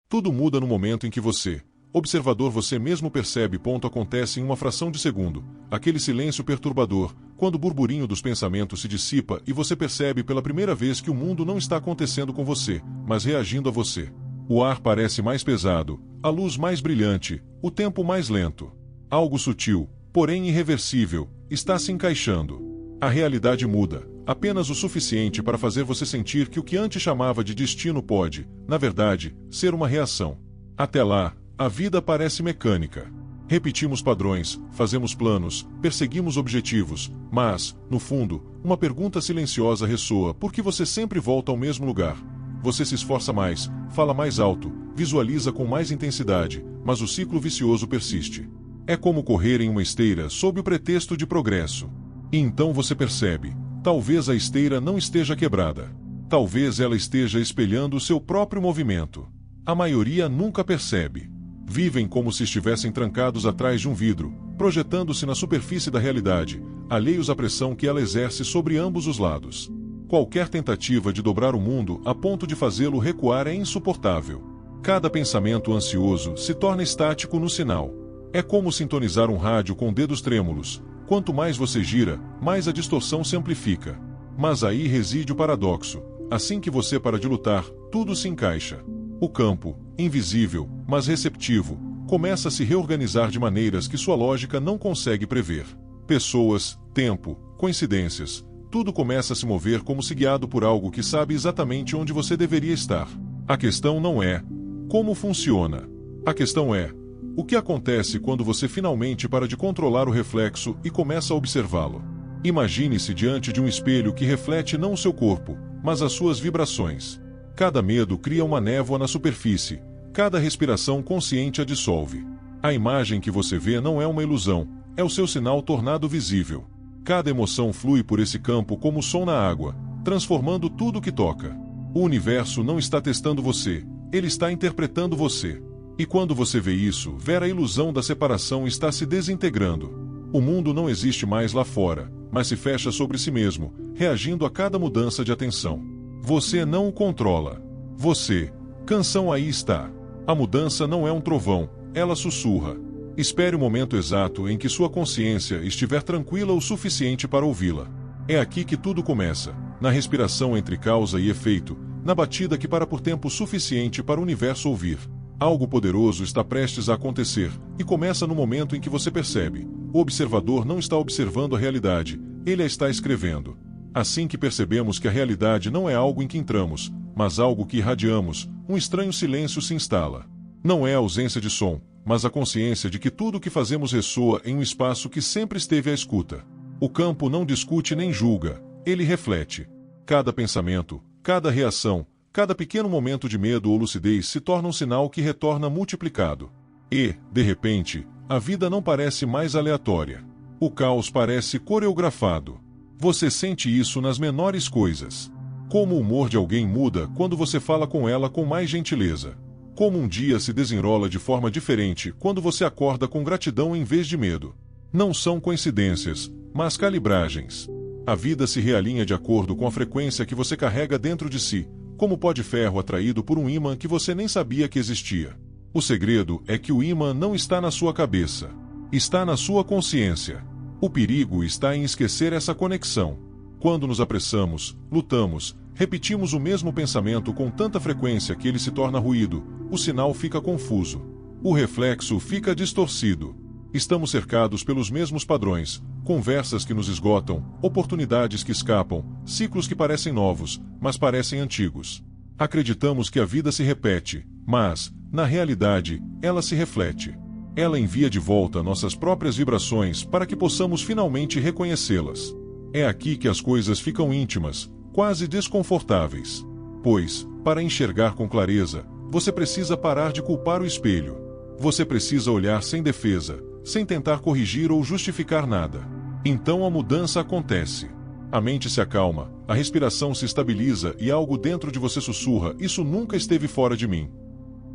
Tudo muda no momento em que você, observador, você mesmo percebe. Acontece em uma fração de segundo, aquele silêncio perturbador, quando o burburinho dos pensamentos se dissipa e você percebe pela primeira vez que o mundo não está acontecendo com você, mas reagindo a você. O ar parece mais pesado, a luz mais brilhante, o tempo mais lento. Algo sutil, porém irreversível, está se encaixando. A realidade muda, apenas o suficiente para fazer você sentir que o que antes chamava de destino pode, na verdade, ser uma reação. Até lá, a vida parece mecânica. Repetimos padrões, fazemos planos, perseguimos objetivos, mas, no fundo, uma pergunta silenciosa ressoa: por que você sempre volta ao mesmo lugar? Você se esforça mais, fala mais alto, visualiza com mais intensidade, mas o ciclo vicioso persiste. É como correr em uma esteira sob o pretexto de progresso. E então você percebe: talvez a esteira não esteja quebrada. Talvez ela esteja espelhando o seu próprio movimento. A maioria nunca percebe. Vivem como se estivessem trancados atrás de um vidro, projetando-se na superfície da realidade, alheios à pressão que ela exerce sobre ambos os lados. Qualquer tentativa de dobrar o mundo a ponto de fazê-lo recuar é insuportável. Cada pensamento ansioso se torna estático no sinal. É como sintonizar um rádio com dedos trêmulos. Quanto mais você gira, mais a distorção se amplifica. Mas aí reside o paradoxo. Assim que você para de lutar, tudo se encaixa. O campo, invisível, mas receptivo, começa a se reorganizar de maneiras que sua lógica não consegue prever. Pessoas, tempo, coincidências, tudo começa a se mover como se guiado por algo que sabe exatamente onde você deveria estar. A questão não é como funciona. A questão é: o que acontece quando você finalmente para de controlar o reflexo e começa a observá-lo? Imagine-se diante de um espelho que reflete não o seu corpo, mas as suas vibrações. Cada medo cria uma névoa na superfície, cada respiração consciente a dissolve. A imagem que você vê não é uma ilusão, é o seu sinal tornado visível. Cada emoção flui por esse campo como o som na água, transformando tudo que toca. O universo não está testando você, ele está interpretando você. E quando você vê isso, ver a ilusão da separação está se desintegrando. O mundo não existe mais lá fora, mas se fecha sobre si mesmo, reagindo a cada mudança de atenção. Você não o controla. Você. Canção aí está. A mudança não é um trovão, ela sussurra. Espere o momento exato em que sua consciência estiver tranquila o suficiente para ouvi-la. É aqui que tudo começa, na respiração entre causa e efeito, na batida que para por tempo suficiente para o universo ouvir. Algo poderoso está prestes a acontecer, e começa no momento em que você percebe. O observador não está observando a realidade, ele a está escrevendo. Assim que percebemos que a realidade não é algo em que entramos, mas algo que irradiamos, um estranho silêncio se instala. Não é a ausência de som, mas a consciência de que tudo o que fazemos ressoa em um espaço que sempre esteve à escuta. O campo não discute nem julga, ele reflete. Cada pensamento, cada reação, cada pequeno momento de medo ou lucidez se torna um sinal que retorna multiplicado. E, de repente, a vida não parece mais aleatória. O caos parece coreografado. Você sente isso nas menores coisas. Como o humor de alguém muda quando você fala com ela com mais gentileza. Como um dia se desenrola de forma diferente quando você acorda com gratidão em vez de medo. Não são coincidências, mas calibragens. A vida se realinha de acordo com a frequência que você carrega dentro de si, como pó de ferro atraído por um ímã que você nem sabia que existia. O segredo é que o ímã não está na sua cabeça. Está na sua consciência. O perigo está em esquecer essa conexão. Quando nos apressamos, lutamos, repetimos o mesmo pensamento com tanta frequência que ele se torna ruído, o sinal fica confuso. O reflexo fica distorcido. Estamos cercados pelos mesmos padrões, conversas que nos esgotam, oportunidades que escapam, ciclos que parecem novos, mas parecem antigos. Acreditamos que a vida se repete, mas, na realidade, ela se reflete. Ela envia de volta nossas próprias vibrações para que possamos finalmente reconhecê-las. É aqui que as coisas ficam íntimas, quase desconfortáveis. Pois, para enxergar com clareza, você precisa parar de culpar o espelho. Você precisa olhar sem defesa, sem tentar corrigir ou justificar nada. Então a mudança acontece. A mente se acalma, a respiração se estabiliza e algo dentro de você sussurra: isso nunca esteve fora de mim.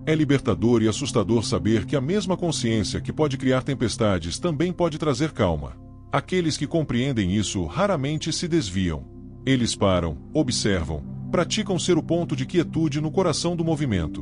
É libertador e assustador saber que a mesma consciência que pode criar tempestades também pode trazer calma. Aqueles que compreendem isso raramente se desviam. Eles param, observam, praticam ser o ponto de quietude no coração do movimento.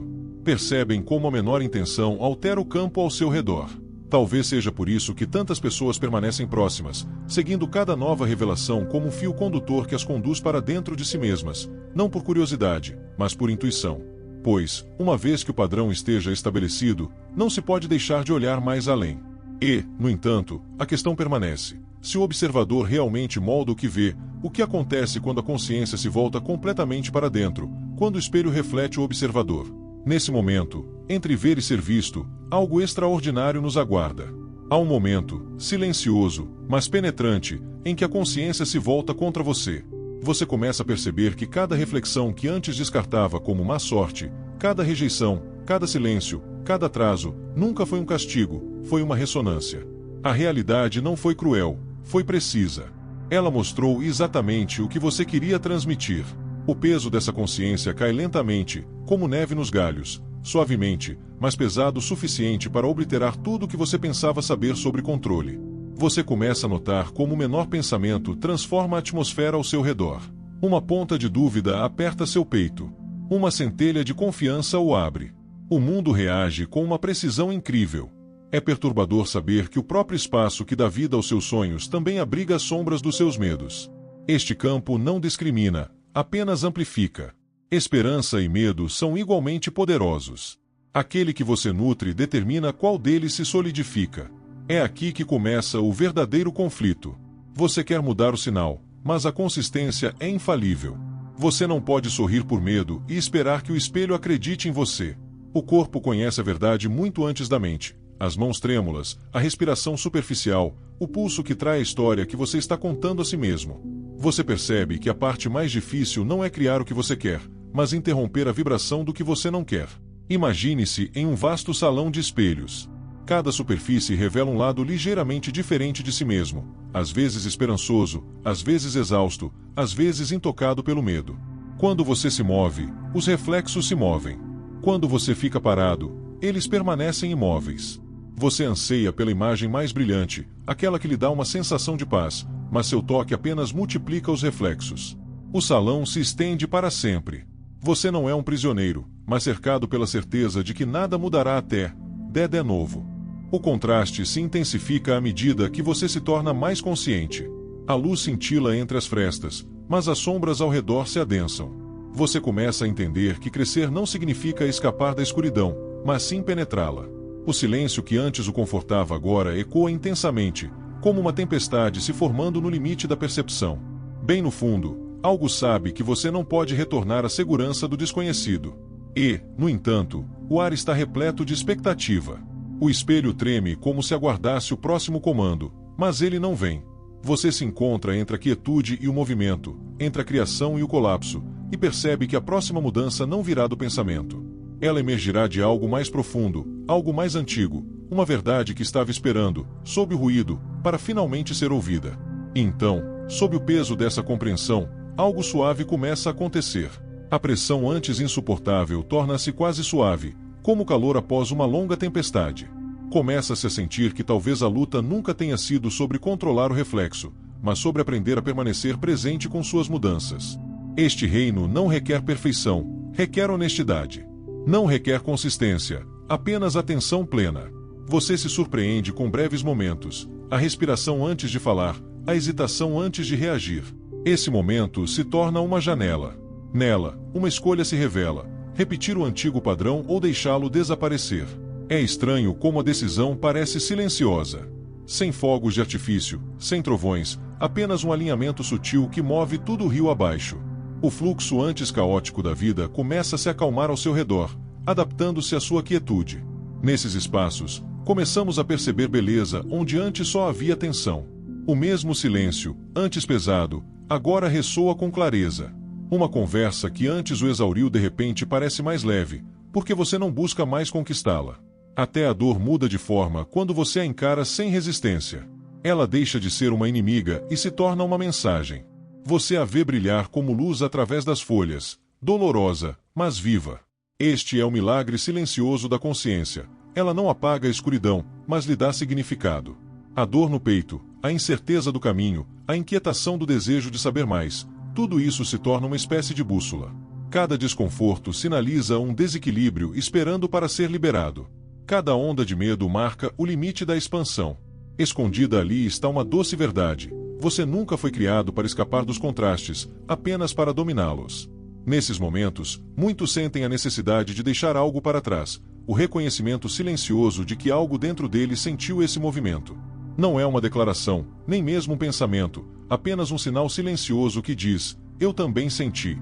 percebem como a menor intenção altera o campo ao seu redor. Talvez seja por isso que tantas pessoas permanecem próximas, seguindo cada nova revelação como um fio condutor que as conduz para dentro de si mesmas, não por curiosidade, mas por intuição. Pois, uma vez que o padrão esteja estabelecido, não se pode deixar de olhar mais além. E, no entanto, a questão permanece. Se o observador realmente molda o que vê, o que acontece quando a consciência se volta completamente para dentro, quando o espelho reflete o observador? Nesse momento, entre ver e ser visto, algo extraordinário nos aguarda. Há um momento, silencioso, mas penetrante, em que a consciência se volta contra você. Você começa a perceber que cada reflexão que antes descartava como má sorte, cada rejeição, cada silêncio, cada atraso, nunca foi um castigo, foi uma ressonância. A realidade não foi cruel, foi precisa. Ela mostrou exatamente o que você queria transmitir. O peso dessa consciência cai lentamente, como neve nos galhos, suavemente, mas pesado o suficiente para obliterar tudo o que você pensava saber sobre controle. Você começa a notar como o menor pensamento transforma a atmosfera ao seu redor. Uma ponta de dúvida aperta seu peito. Uma centelha de confiança o abre. O mundo reage com uma precisão incrível. É perturbador saber que o próprio espaço que dá vida aos seus sonhos também abriga as sombras dos seus medos. Este campo não discrimina, apenas amplifica. Esperança e medo são igualmente poderosos. Aquele que você nutre determina qual deles se solidifica. É aqui que começa o verdadeiro conflito. Você quer mudar o sinal, mas a consistência é infalível. Você não pode sorrir por medo e esperar que o espelho acredite em você. O corpo conhece a verdade muito antes da mente. As mãos trêmulas, a respiração superficial, o pulso que trai a história que você está contando a si mesmo. Você percebe que a parte mais difícil não é criar o que você quer, mas interromper a vibração do que você não quer. Imagine-se em um vasto salão de espelhos. Cada superfície revela um lado ligeiramente diferente de si mesmo, às vezes esperançoso, às vezes exausto, às vezes intocado pelo medo. Quando você se move, os reflexos se movem. Quando você fica parado, eles permanecem imóveis. Você anseia pela imagem mais brilhante, aquela que lhe dá uma sensação de paz, mas seu toque apenas multiplica os reflexos. O salão se estende para sempre. Você não é um prisioneiro, mas cercado pela certeza de que nada mudará até de novo. O contraste se intensifica à medida que você se torna mais consciente. A luz cintila entre as frestas, mas as sombras ao redor se adensam. Você começa a entender que crescer não significa escapar da escuridão, mas sim penetrá-la. O silêncio que antes o confortava agora ecoa intensamente, como uma tempestade se formando no limite da percepção. Bem no fundo, algo sabe que você não pode retornar à segurança do desconhecido. E, no entanto, o ar está repleto de expectativa. O espelho treme como se aguardasse o próximo comando, mas ele não vem. Você se encontra entre a quietude e o movimento, entre a criação e o colapso, e percebe que a próxima mudança não virá do pensamento. Ela emergirá de algo mais profundo, algo mais antigo, uma verdade que estava esperando, sob o ruído, para finalmente ser ouvida. E então, sob o peso dessa compreensão, algo suave começa a acontecer. A pressão antes insuportável torna-se quase suave, como o calor após uma longa tempestade. Começa-se a sentir que talvez a luta nunca tenha sido sobre controlar o reflexo, mas sobre aprender a permanecer presente com suas mudanças. Este reino não requer perfeição, requer honestidade. Não requer consistência, apenas atenção plena. Você se surpreende com breves momentos, a respiração antes de falar, a hesitação antes de reagir. Esse momento se torna uma janela. Nela, uma escolha se revela: repetir o antigo padrão ou deixá-lo desaparecer. É estranho como a decisão parece silenciosa. Sem fogos de artifício, sem trovões, apenas um alinhamento sutil que move tudo rio abaixo. O fluxo antes caótico da vida começa a se acalmar ao seu redor, adaptando-se à sua quietude. Nesses espaços, começamos a perceber beleza onde antes só havia tensão. O mesmo silêncio, antes pesado, agora ressoa com clareza. Uma conversa que antes o exauriu de repente parece mais leve, porque você não busca mais conquistá-la. Até a dor muda de forma quando você a encara sem resistência. Ela deixa de ser uma inimiga e se torna uma mensagem. Você a vê brilhar como luz através das folhas, dolorosa, mas viva. Este é o milagre silencioso da consciência. Ela não apaga a escuridão, mas lhe dá significado. A dor no peito, a incerteza do caminho, a inquietação do desejo de saber mais, tudo isso se torna uma espécie de bússola. Cada desconforto sinaliza um desequilíbrio esperando para ser liberado. Cada onda de medo marca o limite da expansão. Escondida ali está uma doce verdade. Você nunca foi criado para escapar dos contrastes, apenas para dominá-los. Nesses momentos, muitos sentem a necessidade de deixar algo para trás, o reconhecimento silencioso de que algo dentro deles sentiu esse movimento. Não é uma declaração, nem mesmo um pensamento, apenas um sinal silencioso que diz: eu também senti.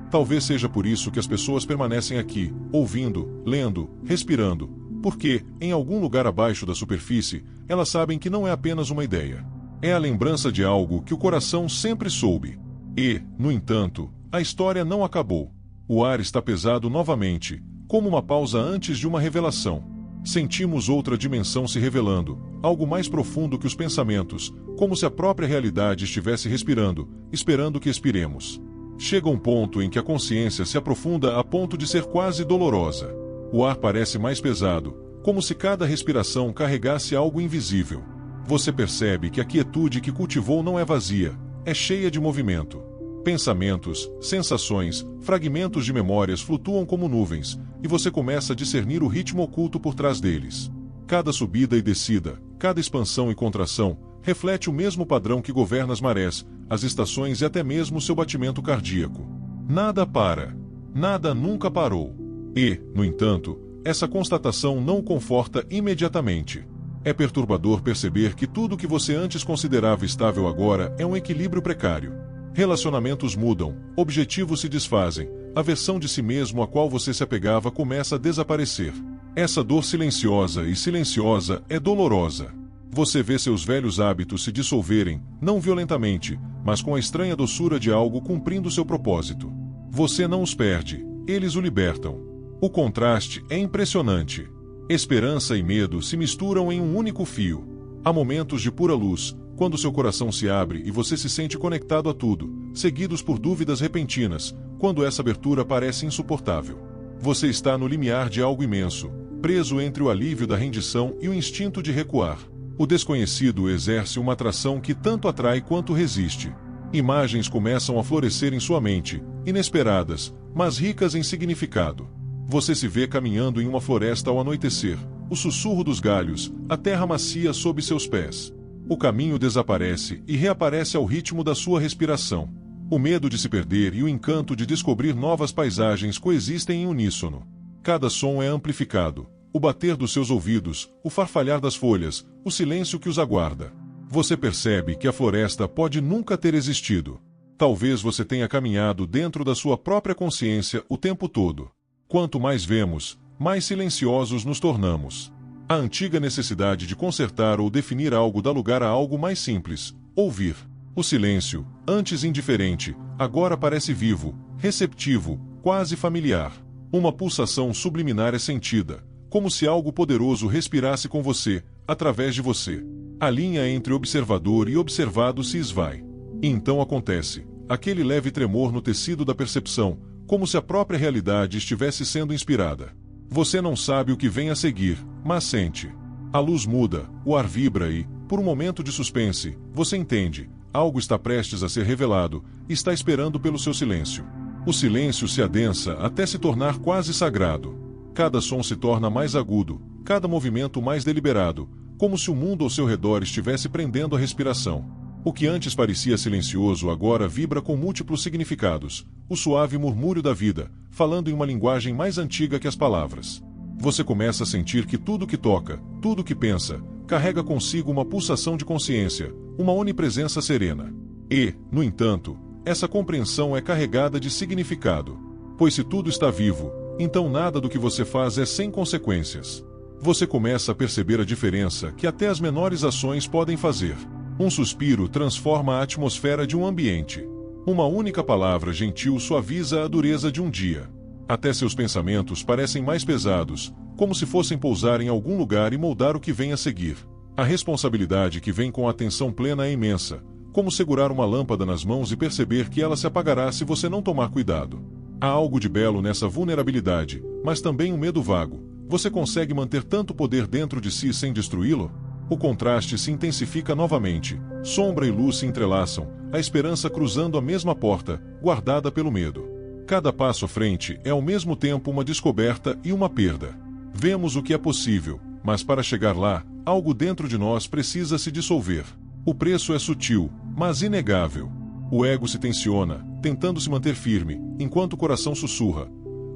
Talvez seja por isso que as pessoas permanecem aqui, ouvindo, lendo, respirando, porque, em algum lugar abaixo da superfície, elas sabem que não é apenas uma ideia. É a lembrança de algo que o coração sempre soube. E, no entanto, a história não acabou. O ar está pesado novamente, como uma pausa antes de uma revelação. Sentimos outra dimensão se revelando, algo mais profundo que os pensamentos, como se a própria realidade estivesse respirando, esperando que expiremos. Chega um ponto em que a consciência se aprofunda a ponto de ser quase dolorosa. O ar parece mais pesado, como se cada respiração carregasse algo invisível. Você percebe que a quietude que cultivou não é vazia, é cheia de movimento. Pensamentos, sensações, fragmentos de memórias flutuam como nuvens, e você começa a discernir o ritmo oculto por trás deles. Cada subida e descida, cada expansão e contração, reflete o mesmo padrão que governa as marés, as estações e até mesmo seu batimento cardíaco. Nada para. Nada nunca parou. E, no entanto, essa constatação não o conforta imediatamente. É perturbador perceber que tudo que você antes considerava estável agora é um equilíbrio precário. Relacionamentos mudam, objetivos se desfazem, a versão de si mesmo a qual você se apegava começa a desaparecer. Essa dor silenciosa e silenciosa é dolorosa. Você vê seus velhos hábitos se dissolverem, não violentamente, mas com a estranha doçura de algo cumprindo seu propósito. Você não os perde, eles o libertam. O contraste é impressionante. Esperança e medo se misturam em um único fio. Há momentos de pura luz, quando seu coração se abre e você se sente conectado a tudo, seguidos por dúvidas repentinas, quando essa abertura parece insuportável. Você está no limiar de algo imenso, preso entre o alívio da rendição e o instinto de recuar. O desconhecido exerce uma atração que tanto atrai quanto resiste. Imagens começam a florescer em sua mente, inesperadas, mas ricas em significado. Você se vê caminhando em uma floresta ao anoitecer, o sussurro dos galhos, a terra macia sob seus pés. O caminho desaparece e reaparece ao ritmo da sua respiração. O medo de se perder e o encanto de descobrir novas paisagens coexistem em uníssono. Cada som é amplificado. O bater dos seus ouvidos, o farfalhar das folhas, o silêncio que os aguarda. Você percebe que a floresta pode nunca ter existido. Talvez você tenha caminhado dentro da sua própria consciência o tempo todo. Quanto mais vemos, mais silenciosos nos tornamos. A antiga necessidade de consertar ou definir algo dá lugar a algo mais simples: ouvir. O silêncio, antes indiferente, agora parece vivo, receptivo, quase familiar. Uma pulsação subliminar é sentida, como se algo poderoso respirasse com você, através de você. A linha entre observador e observado se esvai. E então acontece, aquele leve tremor no tecido da percepção, como se a própria realidade estivesse sendo inspirada. Você não sabe o que vem a seguir, mas sente. A luz muda, o ar vibra e, por um momento de suspense, você entende, algo está prestes a ser revelado, está esperando pelo seu silêncio. O silêncio se adensa até se tornar quase sagrado. Cada som se torna mais agudo, cada movimento mais deliberado, como se o mundo ao seu redor estivesse prendendo a respiração. O que antes parecia silencioso agora vibra com múltiplos significados, o suave murmúrio da vida, falando em uma linguagem mais antiga que as palavras. Você começa a sentir que tudo que toca, tudo que pensa, carrega consigo uma pulsação de consciência, uma onipresença serena. E, no entanto, essa compreensão é carregada de significado. Pois se tudo está vivo, então nada do que você faz é sem consequências. Você começa a perceber a diferença que até as menores ações podem fazer. Um suspiro transforma a atmosfera de um ambiente. Uma única palavra gentil suaviza a dureza de um dia. Até seus pensamentos parecem mais pesados, como se fossem pousar em algum lugar e moldar o que vem a seguir. A responsabilidade que vem com a atenção plena é imensa, como segurar uma lâmpada nas mãos e perceber que ela se apagará se você não tomar cuidado. Há algo de belo nessa vulnerabilidade, mas também um medo vago. Você consegue manter tanto poder dentro de si sem destruí-lo? O contraste se intensifica novamente, sombra e luz se entrelaçam, a esperança cruzando a mesma porta, guardada pelo medo. Cada passo à frente é ao mesmo tempo uma descoberta e uma perda. Vemos o que é possível, mas para chegar lá, algo dentro de nós precisa se dissolver. O preço é sutil, mas inegável. O ego se tensiona, tentando se manter firme, enquanto o coração sussurra.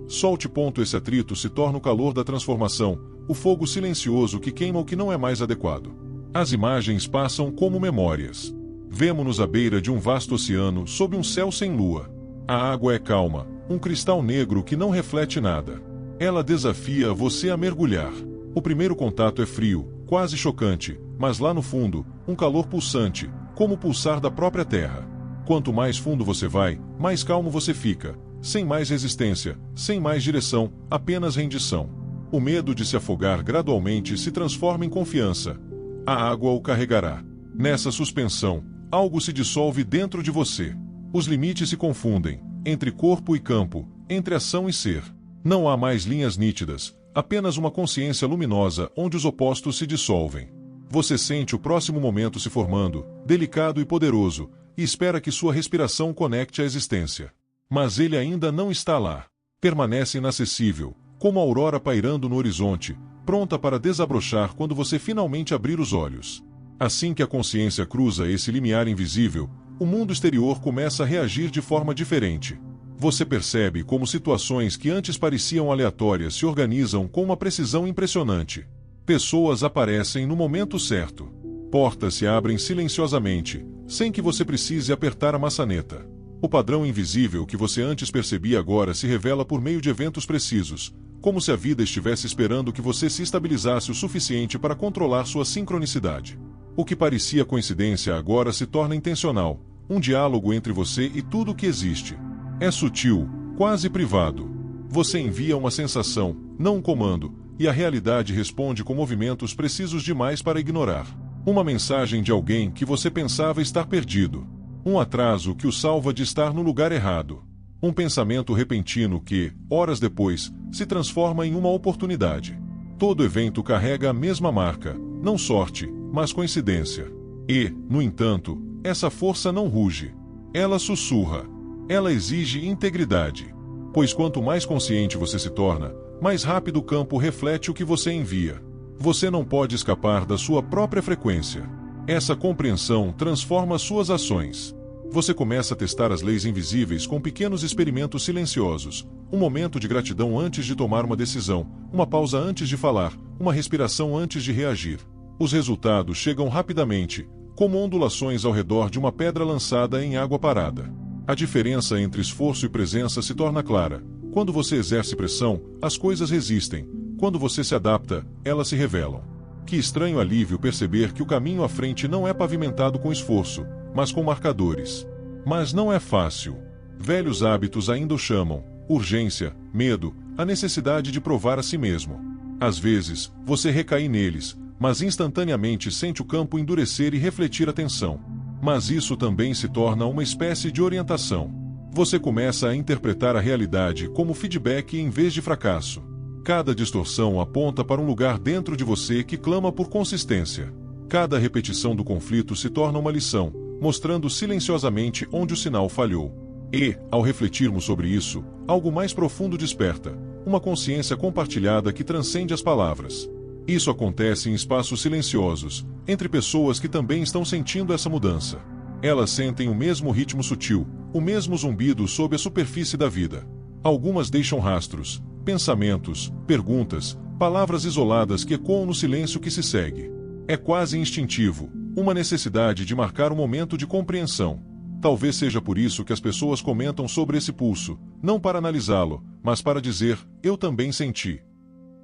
Solte. Esse atrito se torna o calor da transformação, o fogo silencioso que queima o que não é mais adequado. As imagens passam como memórias. Vemo-nos à beira de um vasto oceano, sob um céu sem lua. A água é calma, um cristal negro que não reflete nada. Ela desafia você a mergulhar. O primeiro contato é frio, quase chocante, mas lá no fundo, um calor pulsante, como o pulsar da própria terra. Quanto mais fundo você vai, mais calmo você fica, sem mais resistência, sem mais direção, apenas rendição. O medo de se afogar gradualmente se transforma em confiança. A água o carregará. Nessa suspensão, algo se dissolve dentro de você. Os limites se confundem, entre corpo e campo, entre ação e ser. Não há mais linhas nítidas, apenas uma consciência luminosa onde os opostos se dissolvem. Você sente o próximo momento se formando, delicado e poderoso, e espera que sua respiração conecte a existência. Mas ele ainda não está lá. Permanece inacessível, como a aurora pairando no horizonte, pronta para desabrochar quando você finalmente abrir os olhos. Assim que a consciência cruza esse limiar invisível, o mundo exterior começa a reagir de forma diferente. Você percebe como situações que antes pareciam aleatórias se organizam com uma precisão impressionante. Pessoas aparecem no momento certo. Portas se abrem silenciosamente, sem que você precise apertar a maçaneta. O padrão invisível que você antes percebia agora se revela por meio de eventos precisos, como se a vida estivesse esperando que você se estabilizasse o suficiente para controlar sua sincronicidade. O que parecia coincidência agora se torna intencional, um diálogo entre você e tudo o que existe. É sutil, quase privado. Você envia uma sensação, não um comando, e a realidade responde com movimentos precisos demais para ignorar. Uma mensagem de alguém que você pensava estar perdido. Um atraso que o salva de estar no lugar errado. Um pensamento repentino que, horas depois, se transforma em uma oportunidade. Todo evento carrega a mesma marca, não sorte, mas coincidência. E, no entanto, essa força não ruge. Ela sussurra. Ela exige integridade. Pois quanto mais consciente você se torna, mais rápido o campo reflete o que você envia. Você não pode escapar da sua própria frequência. Essa compreensão transforma suas ações. Você começa a testar as leis invisíveis com pequenos experimentos silenciosos. Um momento de gratidão antes de tomar uma decisão, uma pausa antes de falar, uma respiração antes de reagir. Os resultados chegam rapidamente, como ondulações ao redor de uma pedra lançada em água parada. A diferença entre esforço e presença se torna clara. Quando você exerce pressão, as coisas resistem. Quando você se adapta, elas se revelam. Que estranho alívio perceber que o caminho à frente não é pavimentado com esforço, mas com marcadores. Mas não é fácil. Velhos hábitos ainda o chamam: urgência, medo, a necessidade de provar a si mesmo. Às vezes, você recai neles, mas instantaneamente sente o campo endurecer e refletir a tensão. Mas isso também se torna uma espécie de orientação. Você começa a interpretar a realidade como feedback em vez de fracasso. Cada distorção aponta para um lugar dentro de você que clama por consistência. Cada repetição do conflito se torna uma lição, mostrando silenciosamente onde o sinal falhou. E, ao refletirmos sobre isso, algo mais profundo desperta, uma consciência compartilhada que transcende as palavras. Isso acontece em espaços silenciosos, entre pessoas que também estão sentindo essa mudança. Elas sentem o mesmo ritmo sutil, o mesmo zumbido sob a superfície da vida. Algumas deixam rastros, pensamentos, perguntas, palavras isoladas que ecoam no silêncio que se segue. É quase instintivo, uma necessidade de marcar um momento de compreensão. Talvez seja por isso que as pessoas comentam sobre esse pulso, não para analisá-lo, mas para dizer: eu também senti.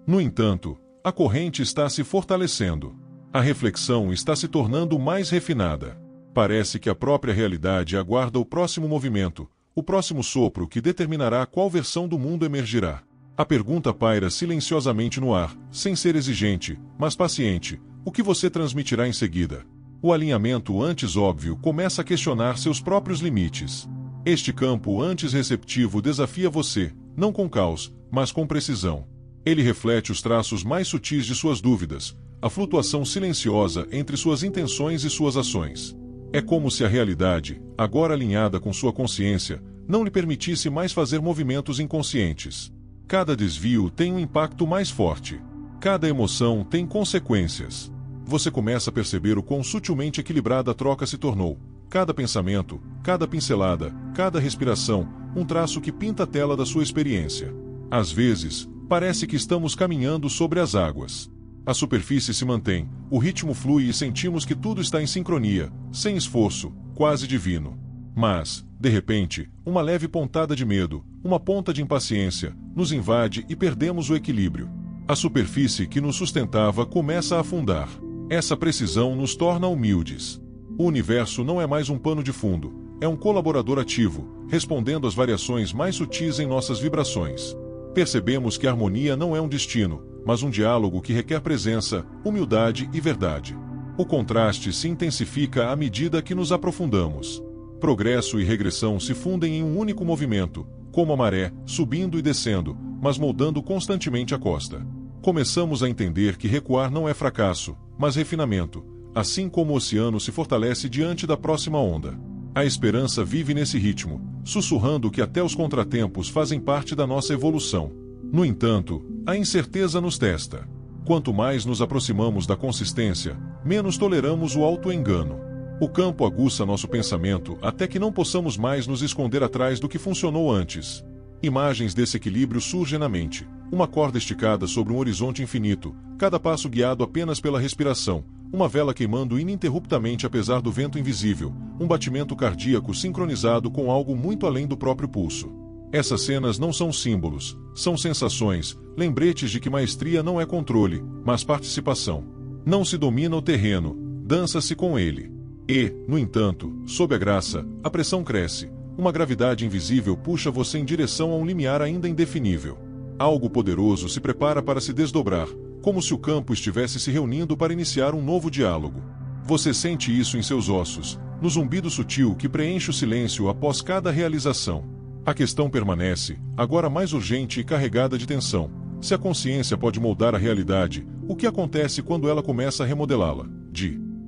No entanto, a corrente está se fortalecendo. A reflexão está se tornando mais refinada. Parece que a própria realidade aguarda o próximo movimento, o próximo sopro que determinará qual versão do mundo emergirá. A pergunta paira silenciosamente no ar, sem ser exigente, mas paciente: o que você transmitirá em seguida? O alinhamento antes óbvio começa a questionar seus próprios limites. Este campo antes receptivo desafia você, não com caos, mas com precisão. Ele reflete os traços mais sutis de suas dúvidas, a flutuação silenciosa entre suas intenções e suas ações. É como se a realidade, agora alinhada com sua consciência, não lhe permitisse mais fazer movimentos inconscientes. Cada desvio tem um impacto mais forte. Cada emoção tem consequências. Você começa a perceber o quão sutilmente equilibrada a troca se tornou. Cada pensamento, cada pincelada, cada respiração, um traço que pinta a tela da sua experiência. Às vezes, parece que estamos caminhando sobre as águas. A superfície se mantém, o ritmo flui e sentimos que tudo está em sincronia, sem esforço, quase divino. Mas, de repente, uma leve pontada de medo, uma ponta de impaciência, nos invade e perdemos o equilíbrio. A superfície que nos sustentava começa a afundar. Essa precisão nos torna humildes. O universo não é mais um pano de fundo, é um colaborador ativo, respondendo às variações mais sutis em nossas vibrações. Percebemos que a harmonia não é um destino, mas um diálogo que requer presença, humildade e verdade. O contraste se intensifica à medida que nos aprofundamos. Progresso e regressão se fundem em um único movimento, como a maré, subindo e descendo, mas moldando constantemente a costa. Começamos a entender que recuar não é fracasso, mas refinamento, assim como o oceano se fortalece diante da próxima onda. A esperança vive nesse ritmo, sussurrando que até os contratempos fazem parte da nossa evolução. No entanto, a incerteza nos testa. Quanto mais nos aproximamos da consistência, menos toleramos o auto-engano. O campo aguça nosso pensamento até que não possamos mais nos esconder atrás do que funcionou antes. Imagens desse equilíbrio surgem na mente. Uma corda esticada sobre um horizonte infinito, cada passo guiado apenas pela respiração, uma vela queimando ininterruptamente apesar do vento invisível, um batimento cardíaco sincronizado com algo muito além do próprio pulso. Essas cenas não são símbolos, são sensações, lembretes de que maestria não é controle, mas participação. Não se domina o terreno, dança-se com ele. E, no entanto, sob a graça, a pressão cresce. Uma gravidade invisível puxa você em direção a um limiar ainda indefinível. Algo poderoso se prepara para se desdobrar, como se o campo estivesse se reunindo para iniciar um novo diálogo. Você sente isso em seus ossos, no zumbido sutil que preenche o silêncio após cada realização. A questão permanece, agora mais urgente e carregada de tensão. Se a consciência pode moldar a realidade, o que acontece quando ela começa a remodelá-la?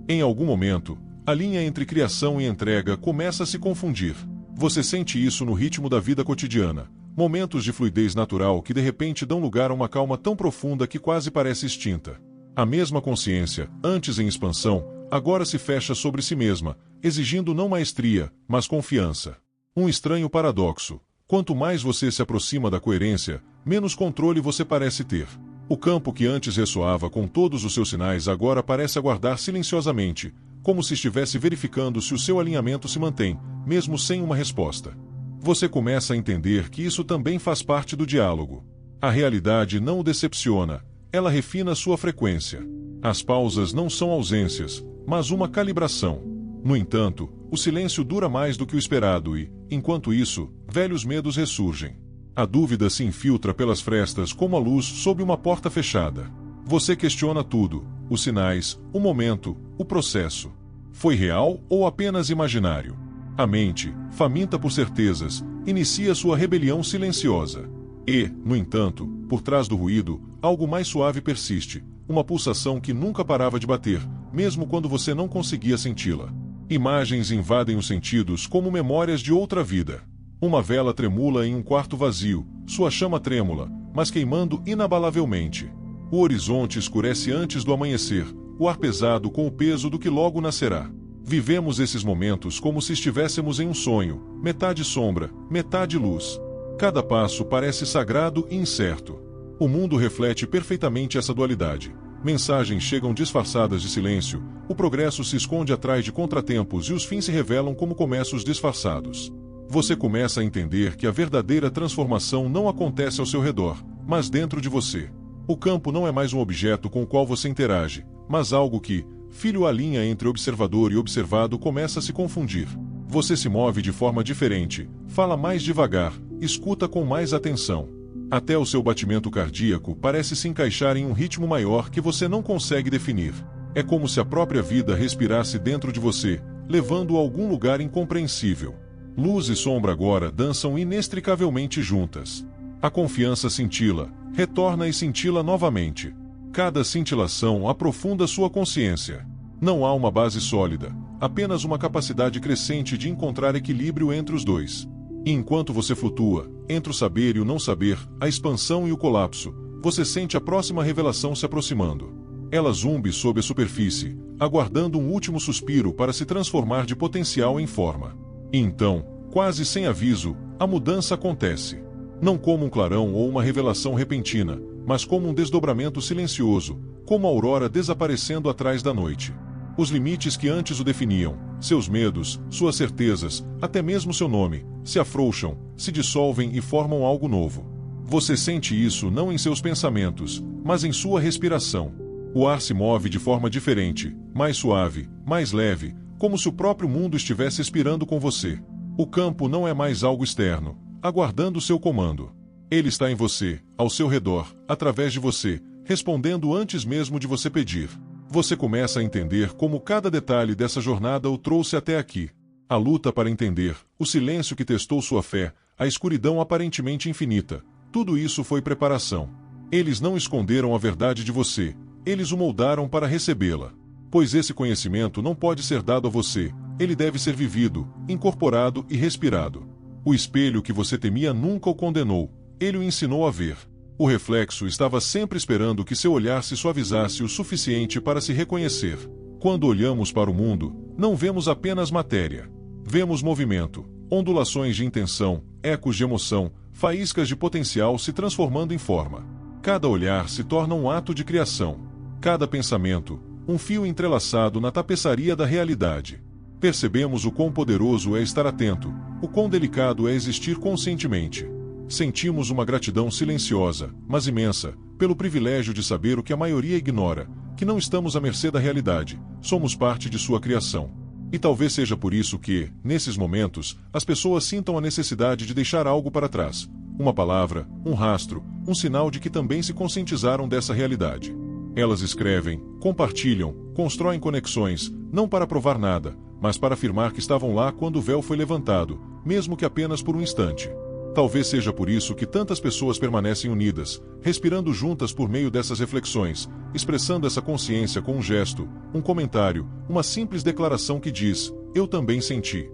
Em algum momento, a linha entre criação e entrega começa a se confundir. Você sente isso no ritmo da vida cotidiana. Momentos de fluidez natural que de repente dão lugar a uma calma tão profunda que quase parece extinta. A mesma consciência, antes em expansão, agora se fecha sobre si mesma, exigindo não maestria, mas confiança. Um estranho paradoxo. Quanto mais você se aproxima da coerência, menos controle você parece ter. O campo que antes ressoava com todos os seus sinais agora parece aguardar silenciosamente, como se estivesse verificando se o seu alinhamento se mantém, mesmo sem uma resposta. Você começa a entender que isso também faz parte do diálogo. A realidade não o decepciona, ela refina sua frequência. As pausas não são ausências, mas uma calibração. No entanto, o silêncio dura mais do que o esperado e, enquanto isso, velhos medos ressurgem. A dúvida se infiltra pelas frestas como a luz sob uma porta fechada. Você questiona tudo, os sinais, o momento, o processo. Foi real ou apenas imaginário? A mente, faminta por certezas, inicia sua rebelião silenciosa. E, no entanto, por trás do ruído, algo mais suave persiste, uma pulsação que nunca parava de bater, mesmo quando você não conseguia senti-la. Imagens invadem os sentidos como memórias de outra vida. Uma vela tremula em um quarto vazio, sua chama trêmula, mas queimando inabalavelmente. O horizonte escurece antes do amanhecer, o ar pesado com o peso do que logo nascerá. Vivemos esses momentos como se estivéssemos em um sonho, metade sombra, metade luz. Cada passo parece sagrado e incerto. O mundo reflete perfeitamente essa dualidade. Mensagens chegam disfarçadas de silêncio, o progresso se esconde atrás de contratempos e os fins se revelam como começos disfarçados. Você começa a entender que a verdadeira transformação não acontece ao seu redor, mas dentro de você. O campo não é mais um objeto com o qual você interage, mas algo que, filho, a linha entre observador e observado começa a se confundir. Você se move de forma diferente, fala mais devagar, escuta com mais atenção. Até o seu batimento cardíaco parece se encaixar em um ritmo maior que você não consegue definir. É como se a própria vida respirasse dentro de você, levando-o a algum lugar incompreensível. Luz e sombra agora dançam inextricavelmente juntas. A confiança cintila, retorna e cintila novamente. Cada cintilação aprofunda sua consciência. Não há uma base sólida, apenas uma capacidade crescente de encontrar equilíbrio entre os dois. E enquanto você flutua, entre o saber e o não saber, a expansão e o colapso, você sente a próxima revelação se aproximando. Ela zumbe sob a superfície, aguardando um último suspiro para se transformar de potencial em forma. E então, quase sem aviso, a mudança acontece. Não como um clarão ou uma revelação repentina, mas como um desdobramento silencioso, como a aurora desaparecendo atrás da noite. Os limites que antes o definiam, seus medos, suas certezas, até mesmo seu nome, se afrouxam, se dissolvem e formam algo novo. Você sente isso não em seus pensamentos, mas em sua respiração. O ar se move de forma diferente, mais suave, mais leve, como se o próprio mundo estivesse expirando com você. O campo não é mais algo externo, aguardando seu comando. Ele está em você, ao seu redor, através de você, respondendo antes mesmo de você pedir. Você começa a entender como cada detalhe dessa jornada o trouxe até aqui. A luta para entender, o silêncio que testou sua fé, a escuridão aparentemente infinita, tudo isso foi preparação. Eles não esconderam a verdade de você, eles o moldaram para recebê-la. Pois esse conhecimento não pode ser dado a você, ele deve ser vivido, incorporado e respirado. O espelho que você temia nunca o condenou, ele o ensinou a ver. O reflexo estava sempre esperando que seu olhar se suavizasse o suficiente para se reconhecer. Quando olhamos para o mundo, não vemos apenas matéria. Vemos movimento, ondulações de intenção, ecos de emoção, faíscas de potencial se transformando em forma. Cada olhar se torna um ato de criação. Cada pensamento, um fio entrelaçado na tapeçaria da realidade. Percebemos o quão poderoso é estar atento, o quão delicado é existir conscientemente. Sentimos uma gratidão silenciosa, mas imensa, pelo privilégio de saber o que a maioria ignora, que não estamos à mercê da realidade, somos parte de sua criação. E talvez seja por isso que, nesses momentos, as pessoas sintam a necessidade de deixar algo para trás. Uma palavra, um rastro, um sinal de que também se conscientizaram dessa realidade. Elas escrevem, compartilham, constroem conexões, não para provar nada, mas para afirmar que estavam lá quando o véu foi levantado, mesmo que apenas por um instante. Talvez seja por isso que tantas pessoas permanecem unidas, respirando juntas por meio dessas reflexões, expressando essa consciência com um gesto, um comentário, uma simples declaração que diz, eu também senti.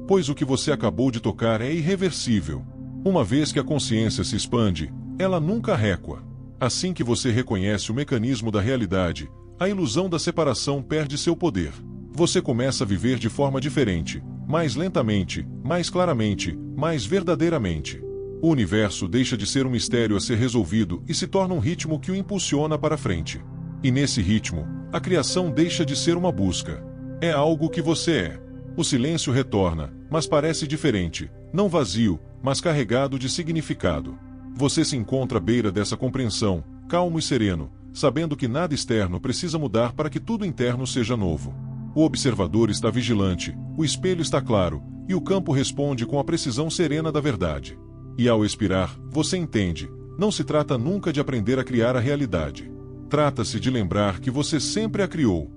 Pois o que você acabou de tocar é irreversível. Uma vez que a consciência se expande, ela nunca recua. Assim que você reconhece o mecanismo da realidade, a ilusão da separação perde seu poder. Você começa a viver de forma diferente, mais lentamente, mais claramente, mais verdadeiramente. O universo deixa de ser um mistério a ser resolvido e se torna um ritmo que o impulsiona para frente. E nesse ritmo, a criação deixa de ser uma busca. É algo que você é. O silêncio retorna, mas parece diferente, não vazio, mas carregado de significado. Você se encontra à beira dessa compreensão, calmo e sereno, sabendo que nada externo precisa mudar para que tudo interno seja novo. O observador está vigilante, o espelho está claro, e o campo responde com a precisão serena da verdade. E ao expirar, você entende, não se trata nunca de aprender a criar a realidade. Trata-se de lembrar que você sempre a criou,